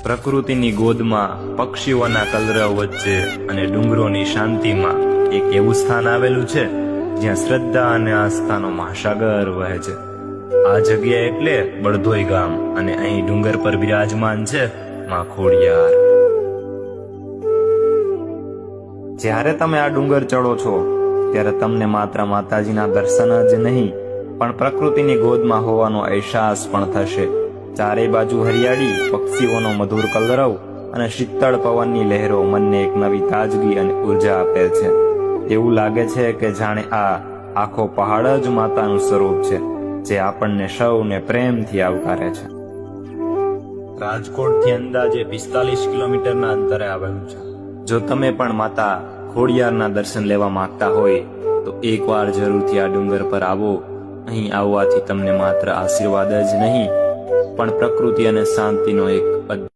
પ્રકૃતિની ગોદમાં, પક્ષીઓના કલરવ વચ્ચે અને ડુંગરોની શાંતિમાં એક એવું સ્થાન આવેલું છે જ્યાં શ્રદ્ધા અને આસ્થાનો મહાસાગર વહે છે. આ જગ્યા એટલે બળધોઈ ગામ, અને અહીં ડુંગર પર બિરાજમાન છે માં ખોડિયાર. જ્યારે તમે આ ડુંગર ચડો છો ત્યારે તમને માત્ર માતાજીના દર્શન જ નહીં પણ પ્રકૃતિની ગોદમાં હોવાનો અહેસાસ પણ થશે. ચારે બાજુ હરિયાળી, પક્ષીઓનો મધુર કલરવ અને શીતળ પવનની લહેરો મનને એક નવી તાજગી અને ઉર્જા આપે છે. એવું લાગે છે કે જાણે આ આખો પહાડ જ માતાનું સ્વરૂપ છે, જે આપણને સૌને પ્રેમથી આવકારે છે. રાજકોટથી અંદાજે 45 કિલોમીટરના અંતરે આવેલું છે. જો તમે પણ માતા ખોડિયારના દર્શન લેવા માંગતા હોય તો એકવાર જરૂરથી આ ડુંગર પર આવો. અહીં આવવાથી તમને માત્ર આશીર્વાદ જ નહીં પણ પ્રકૃતિ અને શાંતિનો એક